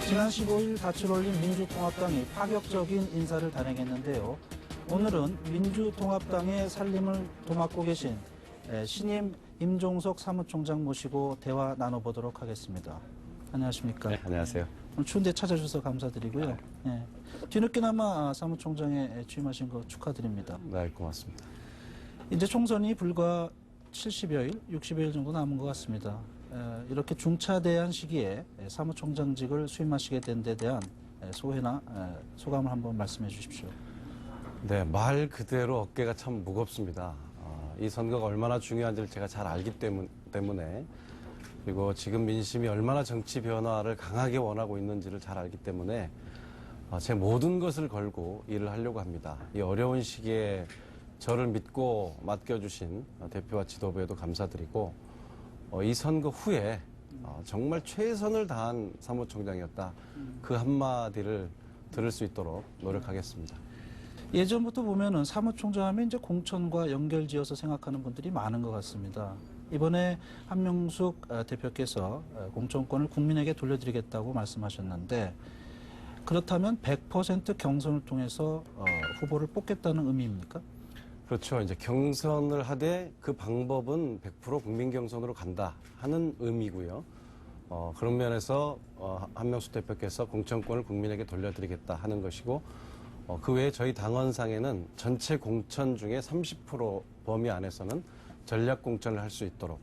지난 15일 닻을 올린 민주통합당이 파격적인 인사를 단행했는데요. 오늘은 민주통합당의 살림을 도맡고 계신 신임 임종석 사무총장 모시고 대화 나눠보도록 하겠습니다. 안녕하십니까? 네, 안녕하세요. 오늘 추운데 찾아주셔서 감사드리고요. 네. 뒤늦게나마 사무총장에 취임하신 거 축하드립니다. 네, 고맙습니다. 이제 총선이 불과 70여일, 60여일 정도 남은 것 같습니다. 이렇게 중차대한 시기에 사무총장직을 수임하시게 된 데 대한 소회나 소감을 한번 말씀해 주십시오. 네, 말 그대로 어깨가 참 무겁습니다. 이 선거가 얼마나 중요한지를 제가 잘 알기 때문에 그리고 지금 민심이 얼마나 정치 변화를 강하게 원하고 있는지를 잘 알기 때문에 제 모든 것을 걸고 일을 하려고 합니다. 이 어려운 시기에 저를 믿고 맡겨주신 대표와 지도부에도 감사드리고 이 선거 후에 정말 최선을 다한 사무총장이었다. 그 한마디를 들을 수 있도록 노력하겠습니다. 예전부터 보면은 사무총장 하면 이제 공천과 연결지어서 생각하는 분들이 많은 것 같습니다. 이번에 한명숙 대표께서 공천권을 국민에게 돌려드리겠다고 말씀하셨는데 그렇다면 100% 경선을 통해서 후보를 뽑겠다는 의미입니까? 그렇죠. 이제 경선을 하되 그 방법은 100% 국민 경선으로 간다 하는 의미고요. 그런 면에서 한명숙 대표께서 공천권을 국민에게 돌려드리겠다 하는 것이고 그 외에 저희 당원상에는 전체 공천 중에 30% 범위 안에서는 전략 공천을 할 수 있도록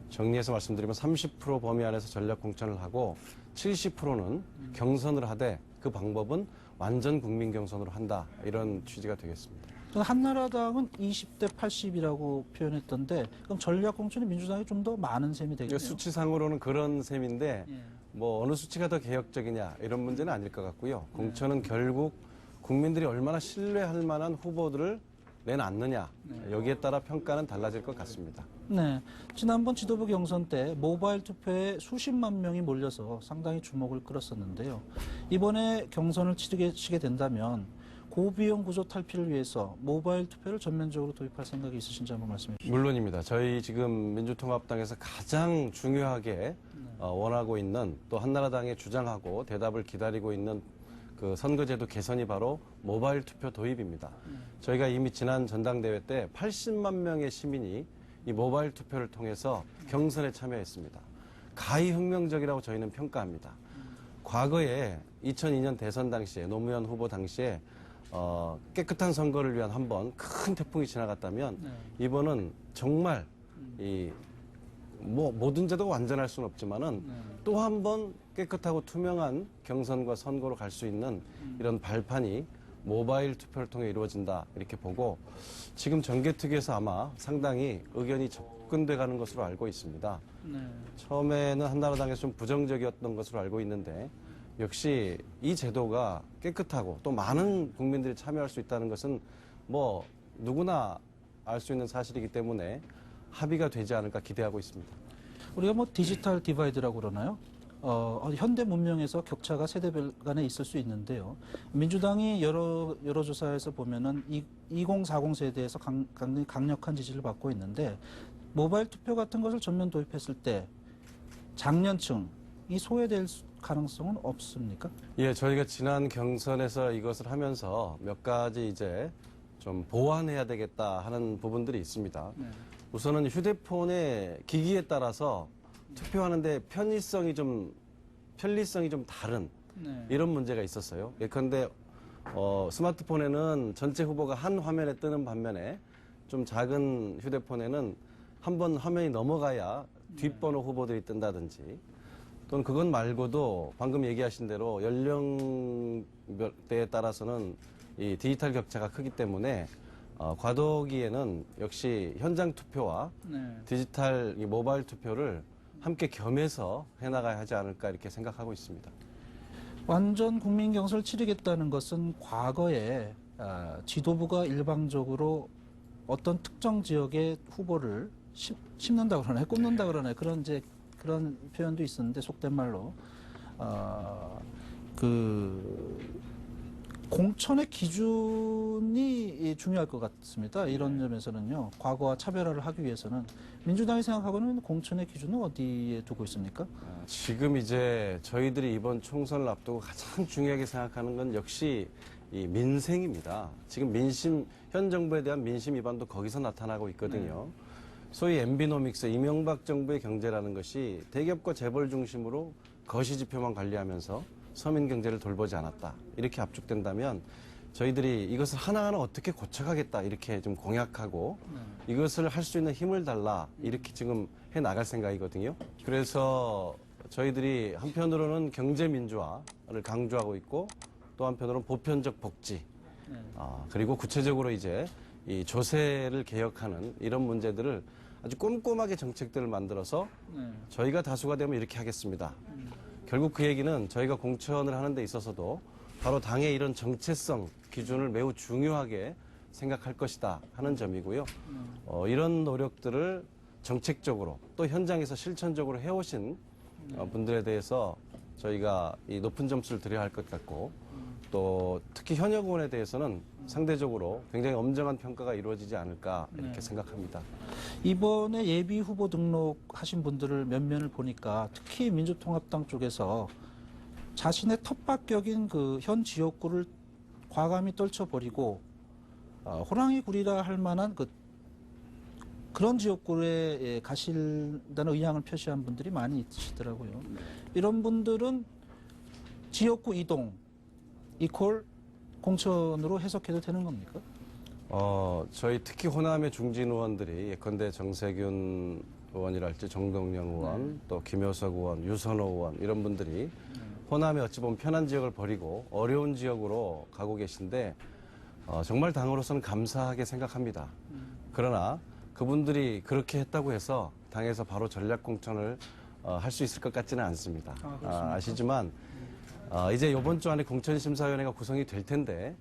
정리해서 말씀드리면 30% 범위 안에서 전략 공천을 하고 70%는 경선을 하되 그 방법은 완전 국민 경선으로 한다 이런 취지가 되겠습니다. 한나라당은 20대 80이라고 표현했던데 그럼 전략 공천이 민주당이 좀 더 많은 셈이 되겠네요. 수치상으로는 그런 셈인데 뭐 어느 수치가 더 개혁적이냐 이런 문제는 아닐 것 같고요. 공천은 결국 국민들이 얼마나 신뢰할 만한 후보들을 내놨느냐 여기에 따라 평가는 달라질 것 같습니다. 네, 지난번 지도부 경선 때 모바일 투표에 수십만 명이 몰려서 상당히 주목을 끌었었는데요. 이번에 경선을 치르게 된다면 고비용 구조 탈피를 위해서 모바일 투표를 전면적으로 도입할 생각이 있으신지 한번 말씀해 주시죠. 물론입니다. 저희 지금 민주통합당에서 가장 중요하게 원하고 있는 또 한나라당에 주장하고 대답을 기다리고 있는 그 선거제도 개선이 바로 모바일 투표 도입입니다. 저희가 이미 지난 전당대회 때 80만 명의 시민이 이 모바일 투표를 통해서 경선에 참여했습니다. 가히 혁명적이라고 저희는 평가합니다. 과거에 2002년 대선 당시에 노무현 후보 당시에 깨끗한 선거를 위한 한 번 큰 태풍이 지나갔다면 이번은 정말 모든 제도가 완전할 수는 없지만은 또 한 번 깨끗하고 투명한 경선과 선거로 갈 수 있는 이런 발판이 모바일 투표를 통해 이루어진다 이렇게 보고 지금 정개특위에서 아마 상당히 의견이 접근돼 가는 것으로 알고 있습니다. 처음에는 한나라당에서 좀 부정적이었던 것으로 알고 있는데 역시 이 제도가 깨끗하고 또 많은 국민들이 참여할 수 있다는 것은 뭐 누구나 알 수 있는 사실이기 때문에 합의가 되지 않을까 기대하고 있습니다. 우리가 뭐 디지털 디바이드라고 그러나요? 현대 문명에서 격차가 세대별 간에 있을 수 있는데요. 민주당이 여러 조사에서 보면은 2040 세대에서 굉장히 강력한 지지를 받고 있는데 모바일 투표 같은 것을 전면 도입했을 때 장년층이 소외될 가능성은 없습니까? 예, 저희가 지난 경선에서 이것을 하면서 몇 가지 이제 좀 보완해야 되겠다 하는 부분들이 있습니다. 우선은 휴대폰의 기기에 따라서 투표하는데 편리성이 좀 다른 이런 문제가 있었어요. 예컨대 스마트폰에는 전체 후보가 한 화면에 뜨는 반면에 좀 작은 휴대폰에는 한 번 화면이 넘어가야 뒷번호 후보들이 뜬다든지 또는 그건 말고도 방금 얘기하신 대로 연령대에 따라서는 이 디지털 격차가 크기 때문에 과도기에는 역시 현장 투표와 디지털 이 모바일 투표를 함께 겸해서 해나가야 하지 않을까 이렇게 생각하고 있습니다. 완전 국민 경선을 치르겠다는 것은 과거에 지도부가 일방적으로 어떤 특정 지역의 후보를 심는다 그러나요? 꼽는다 그러나요? 그런 표현도 있었는데 속된 말로 공천의 기준이 중요할 것 같습니다. 이런 점에서는요. 과거와 차별화를 하기 위해서는 민주당이 생각하고는 공천의 기준은 어디에 두고 있습니까? 지금 이제 저희들이 이번 총선을 앞두고 가장 중요하게 생각하는 건 역시 이 민생입니다. 지금 현 정부에 대한 민심 위반도 거기서 나타나고 있거든요. 소위 엠비노믹스, 이명박 정부의 경제라는 것이 대기업과 재벌 중심으로 거시지표만 관리하면서 서민 경제를 돌보지 않았다. 이렇게 압축된다면 저희들이 이것을 하나하나 어떻게 고쳐가겠다. 이렇게 좀 공약하고 이것을 할 수 있는 힘을 달라. 이렇게 지금 해 나갈 생각이거든요. 그래서 저희들이 한편으로는 경제 민주화를 강조하고 있고 또 한편으로는 보편적 복지 그리고 구체적으로 이제 이 조세를 개혁하는 이런 문제들을 아주 꼼꼼하게 정책들을 만들어서 저희가 다수가 되면 이렇게 하겠습니다. 결국 그 얘기는 저희가 공천을 하는 데 있어서도 바로 당의 이런 정체성 기준을 매우 중요하게 생각할 것이다 하는 점이고요. 이런 노력들을 정책적으로 또 현장에서 실천적으로 해오신 분들에 대해서 저희가 이 높은 점수를 드려야 할 것 같고 또 특히 현역 의원에 대해서는 상대적으로 굉장히 엄정한 평가가 이루어지지 않을까 이렇게 생각합니다. 이번에 예비 후보 등록하신 분들을 몇 면을 보니까 특히 민주통합당 쪽에서 자신의 텃밭격인 그 현 지역구를 과감히 떨쳐버리고 호랑이 굴이라 할 만한 그런 지역구에 가신다는 의향을 표시한 분들이 많이 있으시더라고요. 이런 분들은 지역구 이동 이퀄 공천으로 해석해도 되는 겁니까? 저희 특히 호남의 중진 의원들이 예컨대 정세균 의원이랄지 정동영 의원, 또 김효석 의원, 유선호 의원 이런 분들이 호남에 어찌 보면 편한 지역을 버리고 어려운 지역으로 가고 계신데 정말 당으로서는 감사하게 생각합니다. 그러나 그분들이 그렇게 했다고 해서 당에서 바로 전략 공천을 할 수 있을 것 같지는 않습니다. 아시지만 이제 이번 주 안에 공천심사위원회가 구성이 될 텐데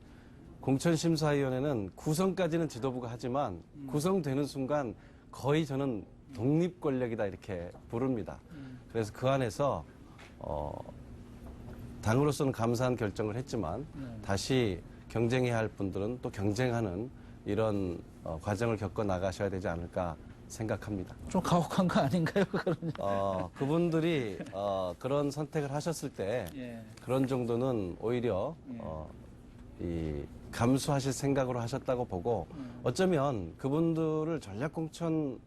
공천심사위원회는 구성까지는 지도부가 하지만 구성되는 순간 거의 저는 독립 권력이다 이렇게 부릅니다. 그래서 그 안에서 당으로서는 감사한 결정을 했지만 다시 경쟁해야 할 분들은 또 경쟁하는 이런 과정을 겪어 나가셔야 되지 않을까 생각합니다. 좀 가혹한 거 아닌가요? 그분들이 그런 선택을 하셨을 때 그런 정도는 오히려 이 감수하실 생각으로 하셨다고 보고 어쩌면 그분들을 전략 공천을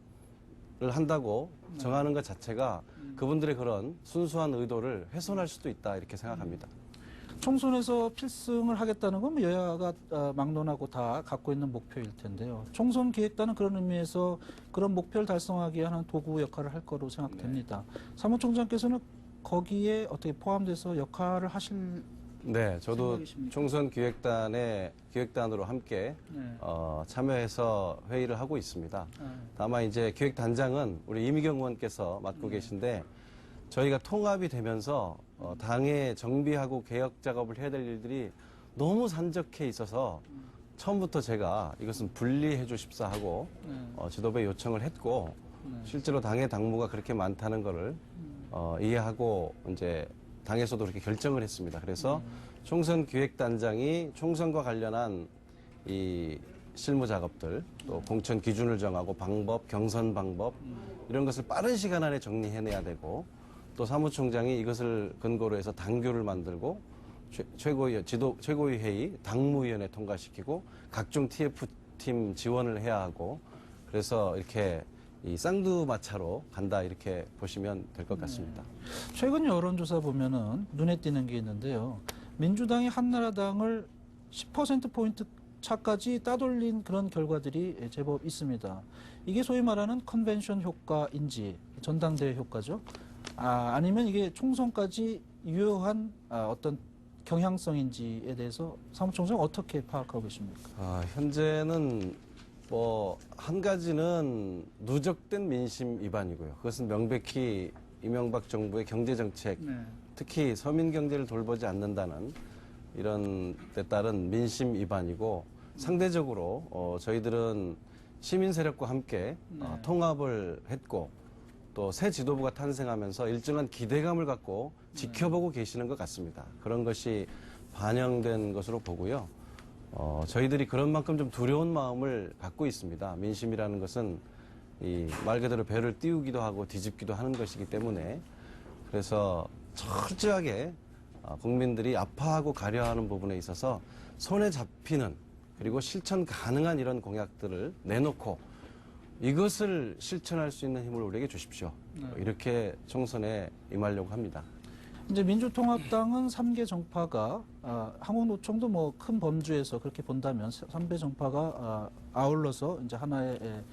한다고 정하는 것 자체가 그분들의 그런 순수한 의도를 훼손할 수도 있다 이렇게 생각합니다. 총선에서 필승을 하겠다는 건 여야가 막론하고 다 갖고 있는 목표일 텐데요. 총선 기획단은 그런 의미에서 그런 목표를 달성하기 위한 한 도구 역할을 할 거로 생각됩니다. 사무총장께서는 거기에 어떻게 포함돼서 역할을 하실 네, 저도 생각이십니까? 총선 기획단으로 함께 참여해서 회의를 하고 있습니다. 다만 이제 기획단장은 우리 이미경 의원께서 맡고 계신데 저희가 통합이 되면서 당에 정비하고 개혁 작업을 해야 될 일들이 너무 산적해 있어서 처음부터 제가 이것은 분리해 주십사 하고 지도부에 요청을 했고 실제로 당의 당무가 그렇게 많다는 거를 이해하고 이제 당에서도 그렇게 결정을 했습니다. 그래서 총선 기획단장이 총선과 관련한 이 실무 작업들 또 공천 기준을 정하고 방법, 경선 방법 이런 것을 빠른 시간 안에 정리해내야 되고 또 사무총장이 이것을 근거로 해서 당규를 만들고 최고위 회의 당무위원회 통과시키고 각종 TF팀 지원을 해야 하고 그래서 이렇게 이 쌍두마차로 간다 이렇게 보시면 될 것 같습니다. 최근 여론조사 보면은 눈에 띄는 게 있는데요. 민주당이 한나라당을 10%포인트 차까지 따돌린 그런 결과들이 제법 있습니다. 이게 소위 말하는 컨벤션 효과인지 전당대회 효과죠. 아니면 이게 총선까지 유효한 어떤 경향성인지에 대해서 사무총장 어떻게 파악하고 계십니까? 현재는 한 가지는 누적된 민심 위반이고요. 그것은 명백히 이명박 정부의 경제정책, 특히 서민 경제를 돌보지 않는다는 이런 데 따른 민심 위반이고 상대적으로 저희들은 시민 세력과 함께 통합을 했고 또 새 지도부가 탄생하면서 일정한 기대감을 갖고 지켜보고 계시는 것 같습니다. 그런 것이 반영된 것으로 보고요. 저희들이 그런 만큼 좀 두려운 마음을 갖고 있습니다. 민심이라는 것은 이 말 그대로 배를 띄우기도 하고 뒤집기도 하는 것이기 때문에 그래서 철저하게 국민들이 아파하고 가려하는 부분에 있어서 손에 잡히는 그리고 실천 가능한 이런 공약들을 내놓고 이것을 실천할 수 있는 힘을 우리에게 주십시오. 이렇게 총선에 임하려고 합니다. 이제 민주통합당은 3개 정파가 한국노총도 뭐 큰 범주에서 그렇게 본다면 3개 정파가 아울러서 이제 하나의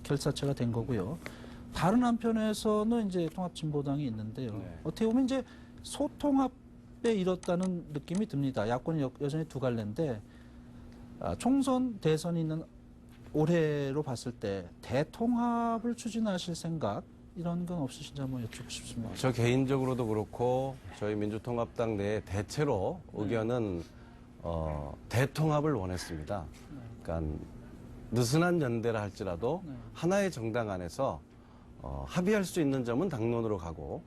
결사체가 된 거고요. 다른 한편에서는 이제 통합진보당이 있는데요. 네. 어떻게 보면 이제 소통합에 이뤘다는 느낌이 듭니다. 야권이 여전히 두 갈래인데 총선 대선이 있는 올해로 봤을 때 대통합을 추진하실 생각 이런 건 없으신지 한번 여쭙고 싶습니다. 저 개인적으로도 그렇고 저희 민주통합당 내에 대체로 의견은 대통합을 원했습니다. 그러니까 느슨한 연대라 할지라도 하나의 정당 안에서 합의할 수 있는 점은 당론으로 가고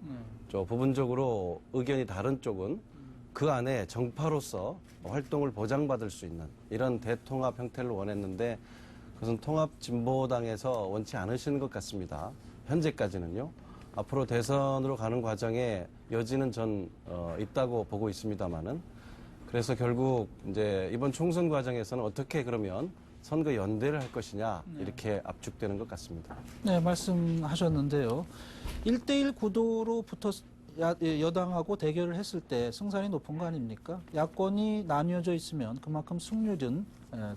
저 부분적으로 의견이 다른 쪽은 그 안에 정파로서 활동을 보장받을 수 있는 이런 대통합 형태를 원했는데 그것은 통합진보당에서 원치 않으시는 것 같습니다. 현재까지는요. 앞으로 대선으로 가는 과정에 여지는 전 있다고 보고 있습니다만은 그래서 결국 이제 이번 총선 과정에서는 어떻게 그러면 선거 연대를 할 것이냐 이렇게 압축되는 것 같습니다. 네, 말씀하셨는데요. 1대1 구도로 여당하고 대결을 했을 때 승산이 높은 거 아닙니까? 야권이 나뉘어져 있으면 그만큼 승률은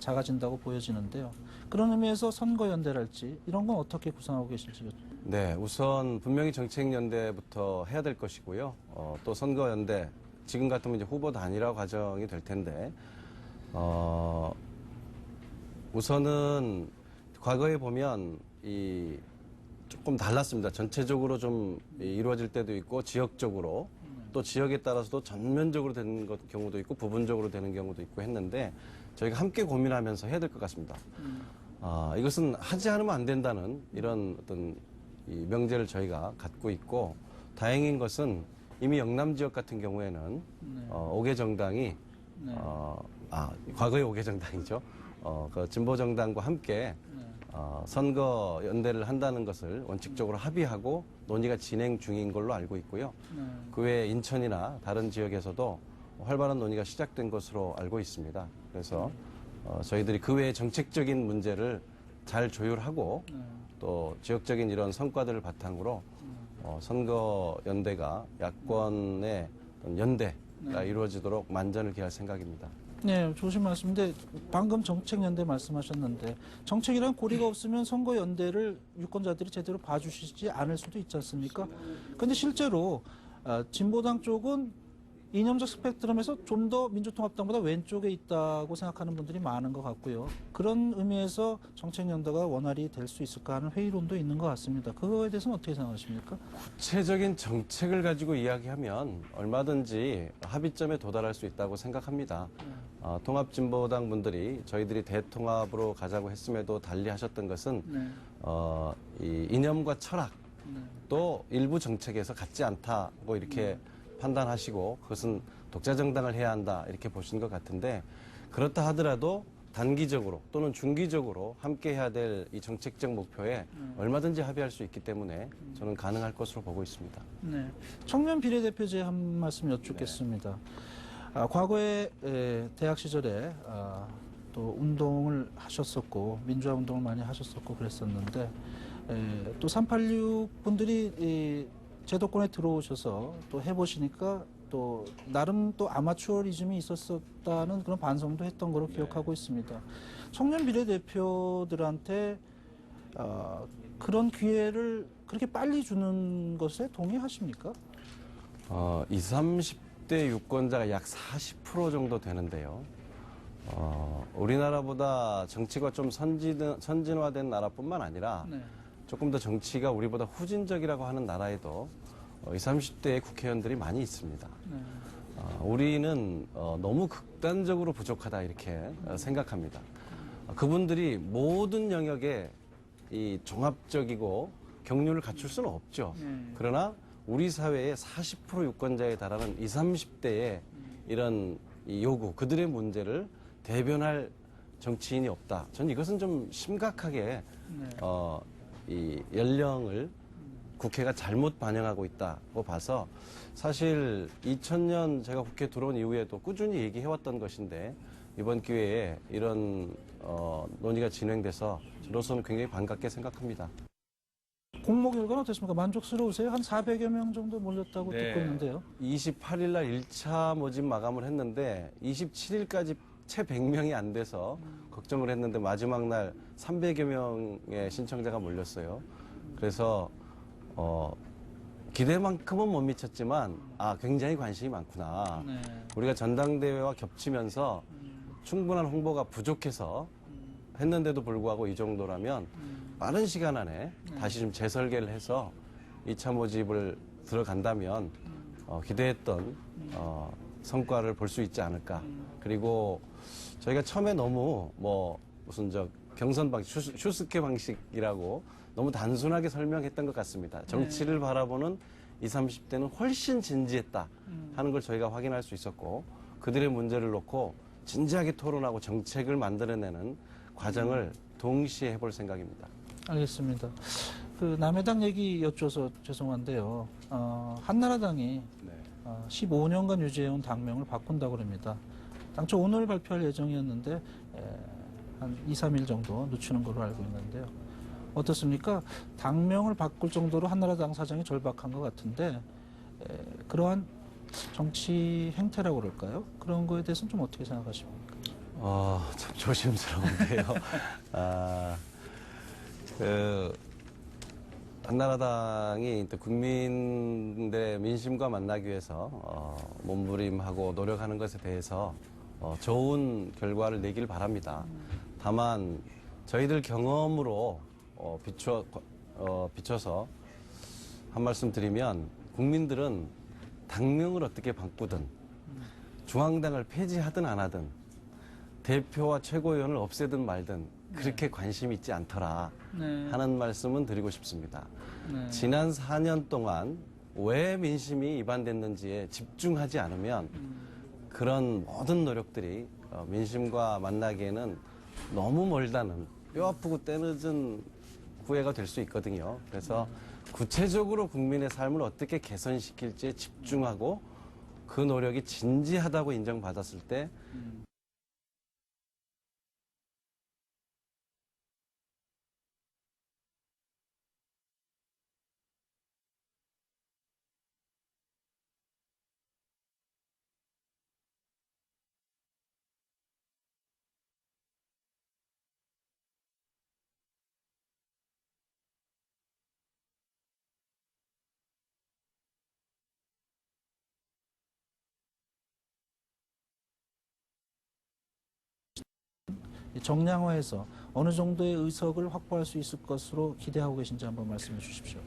작아진다고 보여지는데요. 그런 의미에서 선거 연대랄지 이런 건 어떻게 구상하고 계실지. 네, 우선 분명히 정책연대부터 해야 될 것이고요. 또 선거연대, 지금 같으면 이제 후보 단일화 과정이 될 텐데, 우선은 과거에 보면 조금 달랐습니다. 전체적으로 좀 이루어질 때도 있고 지역적으로 또 지역에 따라서도 전면적으로 되는 경우도 있고 부분적으로 되는 경우도 있고 했는데 저희가 함께 고민하면서 해야 될 것 같습니다. 이것은 하지 않으면 안 된다는 이런 어떤 이 명제를 저희가 갖고 있고 다행인 것은 이미 영남 지역 같은 경우에는 5개 정당이 과거의 5개 정당이죠. 그 진보 정당과 함께 선거 연대를 한다는 것을 원칙적으로 합의하고 논의가 진행 중인 걸로 알고 있고요. 그 외에 인천이나 다른 지역에서도 활발한 논의가 시작된 것으로 알고 있습니다. 그래서 저희들이 그 외의 정책적인 문제를 잘 조율하고 또 지역적인 이런 성과들을 바탕으로 선거 연대가 야권의 연대가 이루어지도록 만전을 기할 생각입니다. 네, 좋으신 말씀인데 방금 정책연대 말씀하셨는데 정책이란 고리가 없으면 선거연대를 유권자들이 제대로 봐주시지 않을 수도 있지 않습니까? 그런데 실제로 진보당 쪽은 이념적 스펙트럼에서 좀 더 민주통합당보다 왼쪽에 있다고 생각하는 분들이 많은 것 같고요. 그런 의미에서 정책연대가 원활히 될 수 있을까 하는 회의론도 있는 것 같습니다. 그거에 대해서는 어떻게 생각하십니까? 구체적인 정책을 가지고 이야기하면 얼마든지 합의점에 도달할 수 있다고 생각합니다. 통합진보당 분들이 저희들이 대통합으로 가자고 했음에도 달리 하셨던 것은 이 이념과 철학 또 일부 정책에서 같지 않다고 이렇게 판단하시고 그것은 독자 정당을 해야 한다 이렇게 보시는 것 같은데 그렇다 하더라도 단기적으로 또는 중기적으로 함께 해야 될 이 정책적 목표에 얼마든지 합의할 수 있기 때문에 저는 가능할 것으로 보고 있습니다. 네, 청년 비례대표제 한 말씀 여쭙겠습니다. 과거에 대학 시절에 또 운동을 하셨었고 민주화 운동을 많이 하셨었고 그랬었는데 또 386 분들이 제도권에 들어오셔서 또 해보시니까 또 나름 또 아마추어리즘이 있었다는 그런 반성도 했던 거로 기억하고 있습니다. 청년 비례대표들한테 그런 기회를 그렇게 빨리 주는 것에 동의하십니까? 20, 30대 유권자가 약 40% 정도 되는데요. 우리나라보다 정치가 좀 선진화된 나라뿐만 아니라 조금 더 정치가 우리보다 후진적이라고 하는 나라에도 20, 30대의 국회의원들이 많이 있습니다. 우리는 너무 극단적으로 부족하다 이렇게 생각합니다. 그분들이 모든 영역에 이 종합적이고 경륜을 갖출 수는 없죠. 그러나 우리 사회의 40% 유권자에 달하는 20, 30대의 이런 이 요구, 그들의 문제를 대변할 정치인이 없다. 전 이것은 좀 심각하게 네. 이 연령을 국회가 잘못 반영하고 있다고 봐서 사실 2000년 제가 국회 들어온 이후에도 꾸준히 얘기해왔던 것인데 이번 기회에 이런 논의가 진행돼서 저로서는 굉장히 반갑게 생각합니다. 공모 결과는 어떻습니까? 만족스러우세요? 한 400여 명 정도 몰렸다고 네. 듣고 있는데요. 28일 날 1차 모집 마감을 했는데 27일까지 채 100명이 안 돼서 걱정을 했는데 마지막 날 300여 명의 신청자가 몰렸어요. 그래서 기대만큼은 못 미쳤지만 굉장히 관심이 많구나. 네. 우리가 전당대회와 겹치면서 충분한 홍보가 부족해서 했는데도 불구하고 이 정도라면 빠른 시간 안에 다시 좀 재설계를 해서 2차 모집을 들어간다면 기대했던 성과를 볼 수 있지 않을까. 그리고 저희가 처음에 너무 무슨 경선 방식, 슈스케 방식이라고 너무 단순하게 설명했던 것 같습니다. 정치를 바라보는 20, 30대는 훨씬 진지했다 하는 걸 저희가 확인할 수 있었고 그들의 문제를 놓고 진지하게 토론하고 정책을 만들어내는 과정을 동시에 해볼 생각입니다. 알겠습니다. 그 남해당 얘기 여쭤서 죄송한데요. 한나라당이 15년간 유지해온 당명을 바꾼다고 합니다. 당초 오늘 발표할 예정이었는데 한 2, 3일 정도 늦추는 걸로 알고 있는데요. 어떻습니까? 당명을 바꿀 정도로 한나라당 사정이 절박한 것 같은데 그러한 정치 행태라고 그럴까요? 그런 거에 대해서는 좀 어떻게 생각하십니까? 참 조심스러운데요. 한나라당이 또 국민들의 민심과 만나기 위해서 몸부림하고 노력하는 것에 대해서 좋은 결과를 내길 바랍니다. 다만 저희들 경험으로 비춰서 한 말씀 드리면 국민들은 당명을 어떻게 바꾸든 중앙당을 폐지하든 안 하든 대표와 최고위원을 없애든 말든 그렇게 관심이 있지 않더라 하는 말씀은 드리고 싶습니다. 지난 4년 동안 왜 민심이 이반됐는지에 집중하지 않으면 그런 모든 노력들이 민심과 만나기에는 너무 멀다는 뼈 아프고 때늦은 후회가 될 수 있거든요. 그래서 구체적으로 국민의 삶을 어떻게 개선시킬지에 집중하고 그 노력이 진지하다고 인정받았을 때 정량화해서 어느 정도의 의석을 확보할 수 있을 것으로 기대하고 계신지 한번 말씀해 주십시오.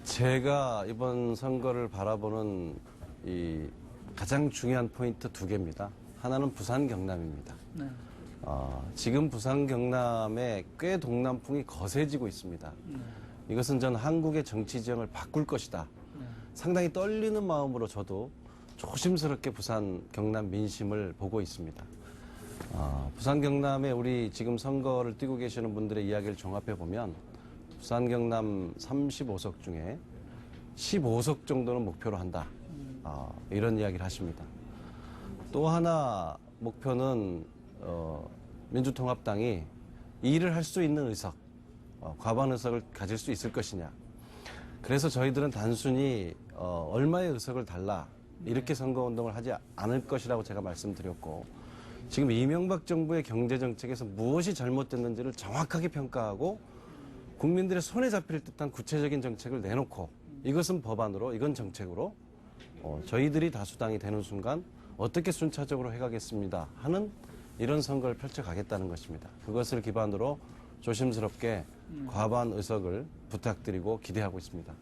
제가 이번 선거를 바라보는 이 가장 중요한 포인트 두 개입니다. 하나는 부산 경남입니다. 네. 지금 부산 경남에 꽤 동남풍이 거세지고 있습니다. 이것은 전 한국의 정치 지형을 바꿀 것이다. 상당히 떨리는 마음으로 저도 조심스럽게 부산 경남 민심을 보고 있습니다. 부산 경남에 우리 지금 선거를 뛰고 계시는 분들의 이야기를 종합해 보면 부산 경남 35석 중에 15석 정도는 목표로 한다. 이런 이야기를 하십니다. 또 하나 목표는 민주통합당이 일을 할 수 있는 의석, 과반 의석을 가질 수 있을 것이냐. 그래서 저희들은 단순히 얼마의 의석을 달라 이렇게 선거운동을 하지 않을 것이라고 제가 말씀드렸고 지금 이명박 정부의 경제정책에서 무엇이 잘못됐는지를 정확하게 평가하고 국민들의 손에 잡힐 듯한 구체적인 정책을 내놓고 이것은 법안으로 이건 정책으로 저희들이 다수당이 되는 순간 어떻게 순차적으로 해가겠습니다 하는 이런 선거를 펼쳐가겠다는 것입니다. 그것을 기반으로 조심스럽게 과반 의석을 부탁드리고 기대하고 있습니다.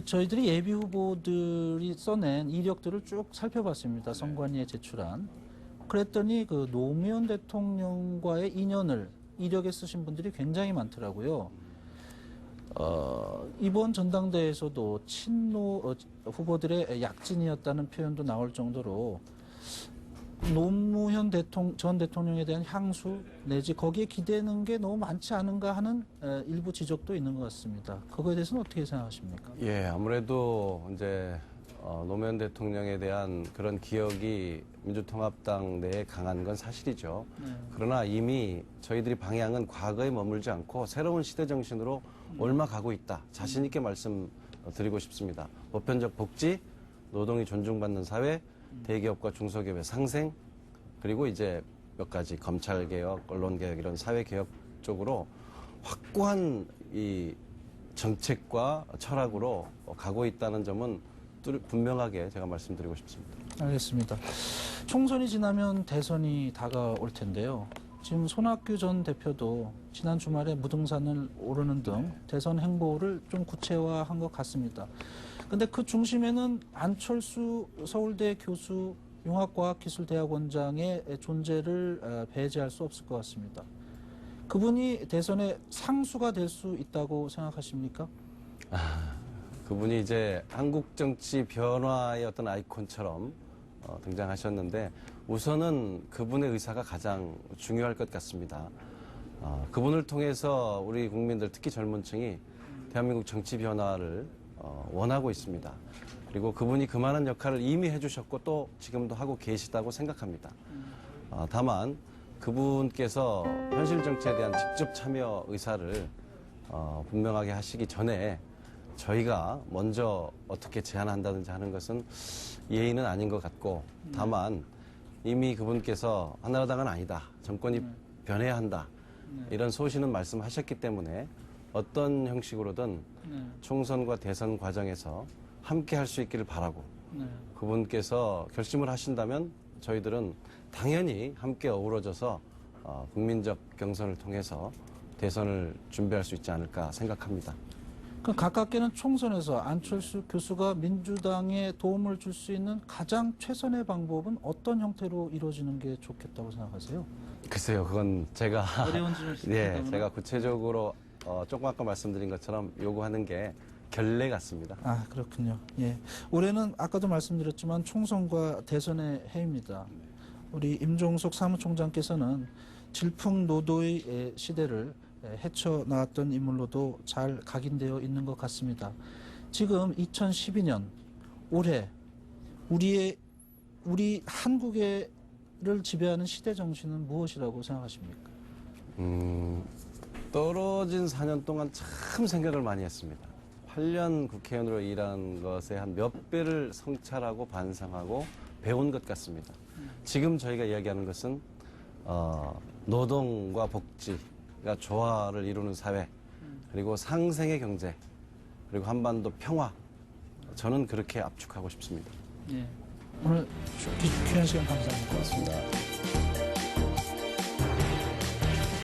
저희들이 예비 후보들이 써낸 이력들을 쭉 살펴봤습니다. 선관위에 제출한. 그랬더니 노무현 대통령과의 인연을 이력에 쓰신 분들이 굉장히 많더라고요. 이번 전당대회에서도 친노 후보들의 약진이었다는 표현도 나올 정도로 노무현 전 대통령에 대한 향수 내지 거기에 기대는 게 너무 많지 않은가 하는 일부 지적도 있는 것 같습니다. 그거에 대해서는 어떻게 생각하십니까? 예, 아무래도 이제 노무현 대통령에 대한 그런 기억이 민주통합당 내에 강한 건 사실이죠. 네. 그러나 이미 저희들이 방향은 과거에 머물지 않고 새로운 시대 정신으로 옮아가고 있다. 자신 있게 말씀드리고 싶습니다. 보편적 복지, 노동이 존중받는 사회, 대기업과 중소기업의 상생, 그리고 이제 몇 가지 검찰개혁, 언론개혁 이런 사회개혁 쪽으로 확고한 이 정책과 철학으로 가고 있다는 점은 분명하게 제가 말씀드리고 싶습니다. 알겠습니다. 총선이 지나면 대선이 다가올 텐데요. 지금 손학규 전 대표도 지난 주말에 무등산을 오르는 등 대선 행보를 좀 구체화한 것 같습니다. 근데 그 중심에는 안철수 서울대 교수 융합과학기술대학원장의 존재를 배제할 수 없을 것 같습니다. 그분이 대선의 상수가 될 수 있다고 생각하십니까? 그분이 이제 한국 정치 변화의 어떤 아이콘처럼 등장하셨는데 우선은 그분의 의사가 가장 중요할 것 같습니다. 그분을 통해서 우리 국민들 특히 젊은 층이 대한민국 정치 변화를 원하고 있습니다. 그리고 그분이 그만한 역할을 이미 해주셨고 또 지금도 하고 계시다고 생각합니다. 다만 그분께서 현실 정치에 대한 직접 참여 의사를 분명하게 하시기 전에 저희가 먼저 어떻게 제안한다든지 하는 것은 예의는 아닌 것 같고 다만 이미 그분께서 한나라당은 아니다. 정권이 변해야 한다. 이런 소신은 말씀하셨기 때문에 어떤 형식으로든 총선과 대선 과정에서 함께 할 수 있기를 바라고 그분께서 결심을 하신다면 저희들은 당연히 함께 어우러져서 국민적 경선을 통해서 대선을 준비할 수 있지 않을까 생각합니다. 그 가깝게는 총선에서 안철수 교수가 민주당에 도움을 줄 수 있는 가장 최선의 방법은 어떤 형태로 이루어지는 게 좋겠다고 생각하세요? 글쎄요, 그건 제가 어려운 질문 예, 제가 구체적으로 조금 아까 말씀드린 것처럼 요구하는 게 결례 같습니다. 아, 그렇군요. 예. 올해는 아까도 말씀드렸지만 총선과 대선의 해입니다. 우리 임종석 사무총장께서는 질풍노도의 시대를 헤쳐나왔던 인물로도 잘 각인되어 있는 것 같습니다. 지금 2012년 올해 우리 한국을 지배하는 시대 정신은 무엇이라고 생각하십니까? 떨어진 4년 동안 참 생각을 많이 했습니다. 8년 국회의원으로 일한 것에 한 몇 배를 성찰하고 반성하고 배운 것 같습니다. 지금 저희가 이야기하는 것은 노동과 복지가 조화를 이루는 사회, 그리고 상생의 경제, 그리고 한반도 평화, 저는 그렇게 압축하고 싶습니다. 예. 오늘 귀한 시간 감사합니다. 고맙습니다.